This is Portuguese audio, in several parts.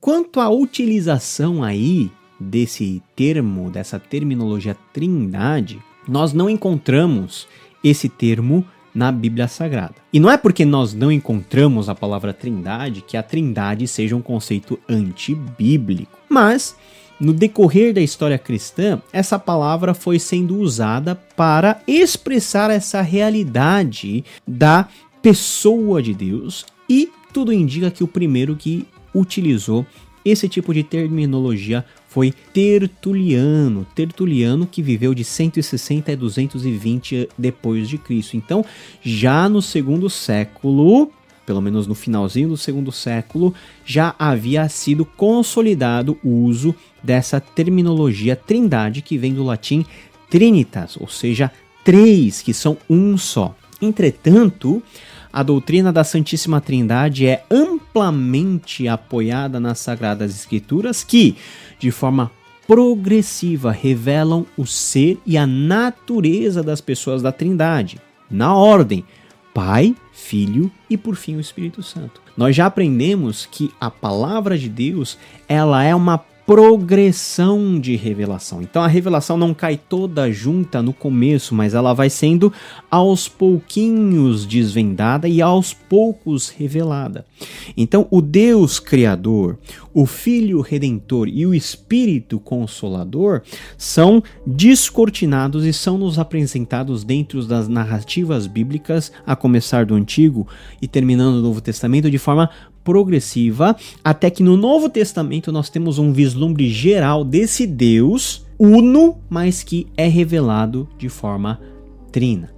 Quanto à utilização aí desse termo, dessa terminologia trindade, nós não encontramos esse termo na Bíblia Sagrada. E não é porque nós não encontramos a palavra trindade que a trindade seja um conceito antibíblico. Mas, no decorrer da história cristã, essa palavra foi sendo usada para expressar essa realidade da pessoa de Deus, e tudo indica que o primeiro que utilizou esse tipo de terminologia foi Tertuliano. Tertuliano, que viveu de 160 a 220 depois de Cristo. Então, já no segundo século, pelo menos no finalzinho do segundo século, já havia sido consolidado o uso dessa terminologia trindade, que vem do latim trinitas, ou seja, três, que são um só. Entretanto, a doutrina da Santíssima Trindade é amplamente apoiada nas Sagradas Escrituras, que, de forma progressiva, revelam o ser e a natureza das pessoas da Trindade, na ordem Pai, Filho e, por fim, o Espírito Santo. Nós já aprendemos que a palavra de Deus, ela é uma progressão de revelação. Então a revelação não cai toda junta no começo, mas ela vai sendo aos pouquinhos desvendada e aos poucos revelada. Então o Deus Criador, o Filho Redentor e o Espírito Consolador são descortinados e são nos apresentados dentro das narrativas bíblicas, a começar do Antigo e terminando no Novo Testamento, de forma progressiva, até que no Novo Testamento nós temos um vislumbre geral desse Deus uno, mas que é revelado de forma trina.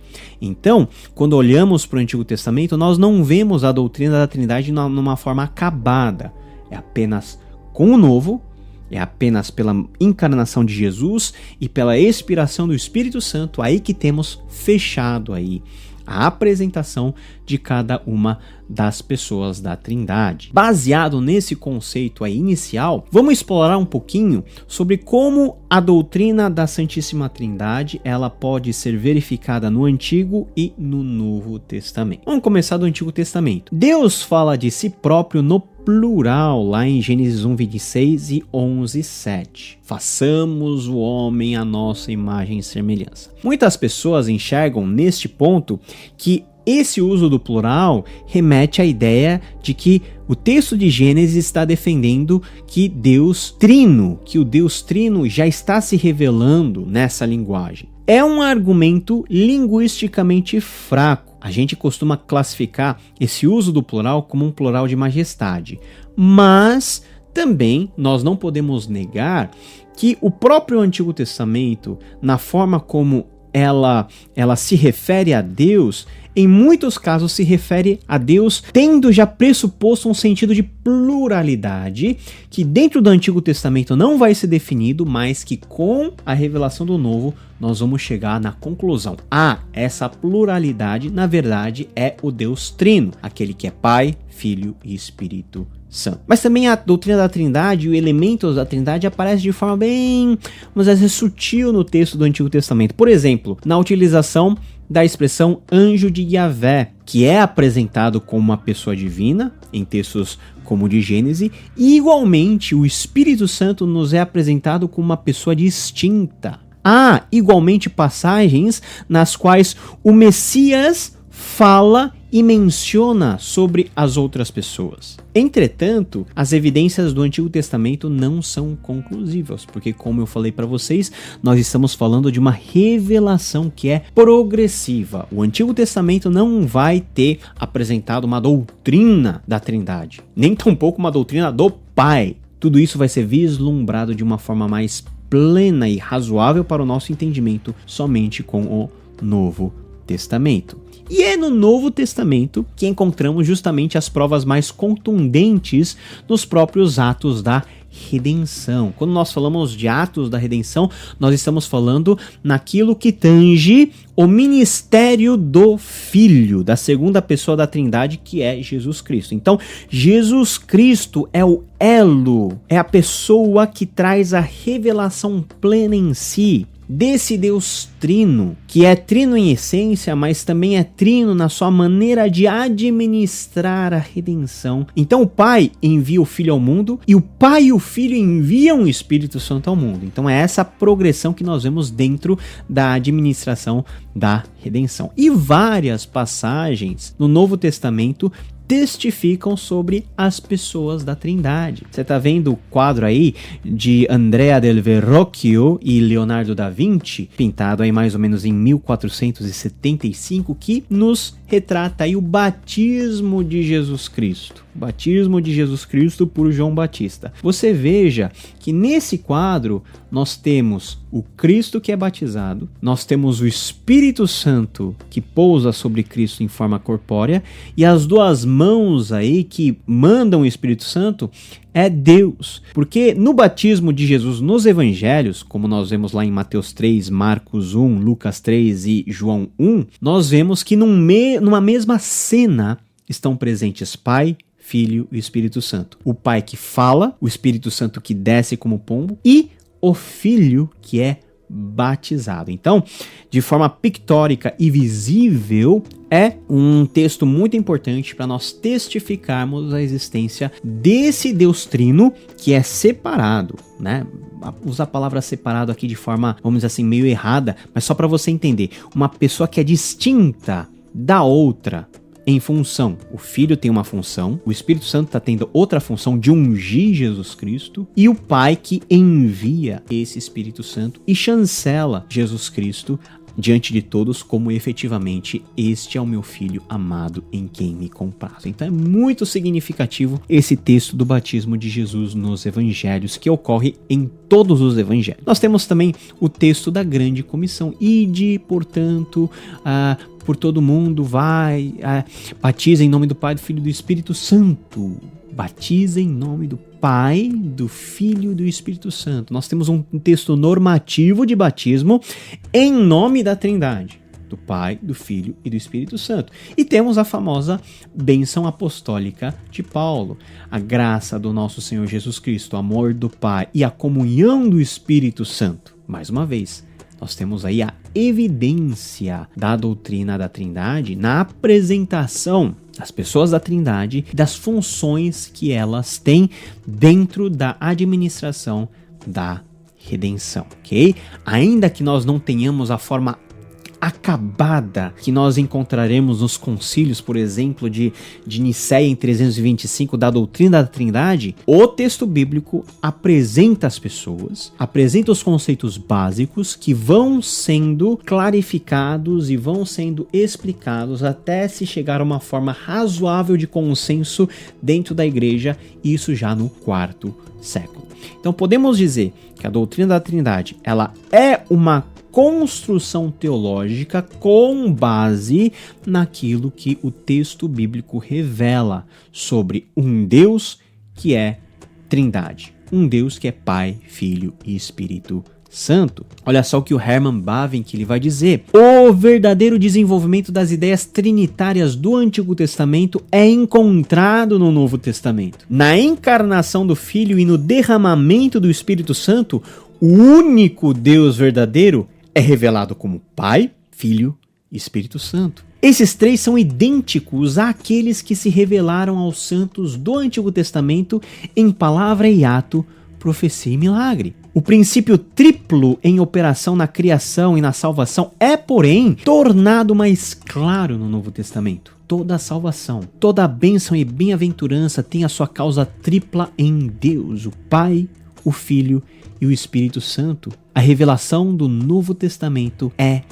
Então, quando olhamos para o Antigo Testamento, nós não vemos a doutrina da Trindade numa forma acabada. É apenas com o Novo, é apenas pela encarnação de Jesus e pela expiração do Espírito Santo, aí que temos fechado aí a apresentação de cada uma das pessoas da Trindade. Baseado nesse conceito aí inicial, vamos explorar um pouquinho sobre como a doutrina da Santíssima Trindade ela pode ser verificada no Antigo e no Novo Testamento. Vamos começar do Antigo Testamento. Deus fala de si próprio no plural, lá em Gênesis 1:26 e 11:7. Façamos o homem à nossa imagem e semelhança. Muitas pessoas enxergam neste ponto que esse uso do plural remete à ideia de que o texto de Gênesis está defendendo que o Deus Trino já está se revelando nessa linguagem. É um argumento linguisticamente fraco. A gente costuma classificar esse uso do plural como um plural de majestade, mas também nós não podemos negar que o próprio Antigo Testamento, na forma como ela se refere a Deus, em muitos casos se refere a Deus tendo já pressuposto um sentido de pluralidade, que dentro do Antigo Testamento não vai ser definido, mas que com a revelação do Novo nós vamos chegar na conclusão. Essa pluralidade, na verdade, é o Deus Trino, aquele que é Pai, Filho e Espírito Santo. Mas também a doutrina da Trindade e os elementos da Trindade aparecem de forma bem, vamos dizer, sutil no texto do Antigo Testamento. Por exemplo, na utilização da expressão anjo de Yahvé, que é apresentado como uma pessoa divina em textos como o de Gênesis, e igualmente o Espírito Santo nos é apresentado como uma pessoa distinta. Há igualmente passagens nas quais o Messias fala e menciona sobre as outras pessoas. Entretanto, as evidências do Antigo Testamento não são conclusivas, porque, como eu falei para vocês, nós estamos falando de uma revelação que é progressiva. O Antigo Testamento não vai ter apresentado uma doutrina da Trindade, nem tampouco uma doutrina do Pai. Tudo isso vai ser vislumbrado de uma forma mais plena e razoável para o nosso entendimento somente com o Novo Testamento. E é no Novo Testamento que encontramos justamente as provas mais contundentes nos próprios atos da redenção. Quando nós falamos de atos da redenção, nós estamos falando naquilo que tange o ministério do Filho, da segunda pessoa da Trindade, que é Jesus Cristo. Então, Jesus Cristo é o elo, é a pessoa que traz a revelação plena em si desse Deus trino, que é trino em essência, mas também é trino na sua maneira de administrar a redenção. Então o Pai envia o Filho ao mundo e o Pai e o Filho enviam o Espírito Santo ao mundo. Então é essa progressão que nós vemos dentro da administração da redenção. E várias passagens no Novo Testamento testificam sobre as pessoas da Trindade. Você está vendo o quadro aí de Andrea del Verrocchio e Leonardo da Vinci, pintado aí mais ou menos em 1475, que nos retrata aí o batismo de Jesus Cristo. O batismo de Jesus Cristo por João Batista. Você veja que nesse quadro nós temos o Cristo que é batizado, nós temos o Espírito Santo que pousa sobre Cristo em forma corpórea, e as duas mãos aí que mandam o Espírito Santo é Deus. Porque no batismo de Jesus nos evangelhos, como nós vemos lá em Mateus 3, Marcos 1, Lucas 3 e João 1, nós vemos que numa mesma cena estão presentes Pai, Filho e Espírito Santo. O Pai que fala, o Espírito Santo que desce como pombo e o Filho que é batizado. Então, de forma pictórica e visível, é um texto muito importante para nós testificarmos a existência desse Deus Trino que é separado, né? Usa a palavra separado aqui de forma, vamos dizer assim, meio errada, mas só para você entender. Uma pessoa que é distinta da outra em função. O Filho tem uma função, o Espírito Santo está tendo outra função de ungir Jesus Cristo, e o Pai que envia esse Espírito Santo e chancela Jesus Cristo diante de todos como efetivamente este é o meu Filho amado em quem me comprazo. Então é muito significativo esse texto do batismo de Jesus nos evangelhos, que ocorre em todos os evangelhos. Nós temos também o texto da grande comissão. Ide, portanto, por todo mundo, batiza em nome do Pai, do Filho e do Espírito Santo. Batiza em nome do Pai, do Filho e do Espírito Santo. Nós temos um texto normativo de batismo em nome da Trindade, do Pai, do Filho e do Espírito Santo. E temos a famosa bênção apostólica de Paulo. A graça do nosso Senhor Jesus Cristo, o amor do Pai e a comunhão do Espírito Santo. Mais uma vez, nós temos aí a evidência da doutrina da Trindade na apresentação das pessoas da Trindade, das funções que elas têm dentro da administração da redenção, ok? Ainda que nós não tenhamos a forma acabada que nós encontraremos nos concílios, por exemplo, de Nicéia em 325, da doutrina da Trindade, o texto bíblico apresenta as pessoas, apresenta os conceitos básicos que vão sendo clarificados e vão sendo explicados até se chegar a uma forma razoável de consenso dentro da igreja, isso já no quarto século. Então podemos dizer que a doutrina da Trindade, ela é uma construção teológica com base naquilo que o texto bíblico revela sobre um Deus que é Trindade, um Deus que é Pai, Filho e Espírito Santo. Olha só o que o Herman Bavinck ele vai dizer: o verdadeiro desenvolvimento das ideias trinitárias do Antigo Testamento é encontrado no Novo Testamento. Na encarnação do Filho e no derramamento do Espírito Santo, o único Deus verdadeiro é revelado como Pai, Filho e Espírito Santo. Esses três são idênticos àqueles que se revelaram aos santos do Antigo Testamento em palavra e ato, profecia e milagre. O princípio triplo em operação na criação e na salvação é, porém, tornado mais claro no Novo Testamento. Toda a salvação, toda a bênção e bem-aventurança tem a sua causa tripla em Deus, o Pai, o Filho e o Espírito Santo. A revelação do Novo Testamento é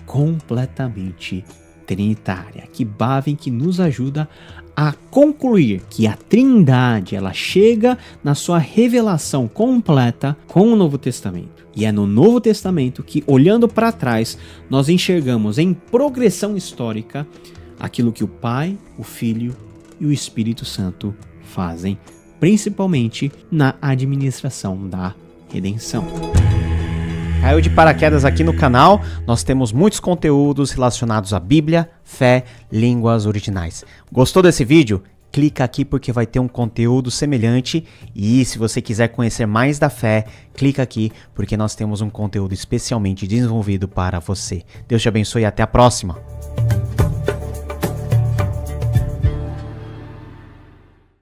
completamente trinitária. Que Bavinck nos ajuda a concluir que a Trindade ela chega na sua revelação completa com o Novo Testamento. E é no Novo Testamento que, olhando para trás, nós enxergamos em progressão histórica aquilo que o Pai, o Filho e o Espírito Santo fazem, principalmente na administração da redenção. Caiu de paraquedas aqui no canal, nós temos muitos conteúdos relacionados à Bíblia, fé, línguas originais. Gostou desse vídeo? clica aqui porque vai ter um conteúdo semelhante. E se você quiser conhecer mais da fé, clica aqui porque nós temos um conteúdo especialmente desenvolvido para você. Deus te abençoe e até a próxima!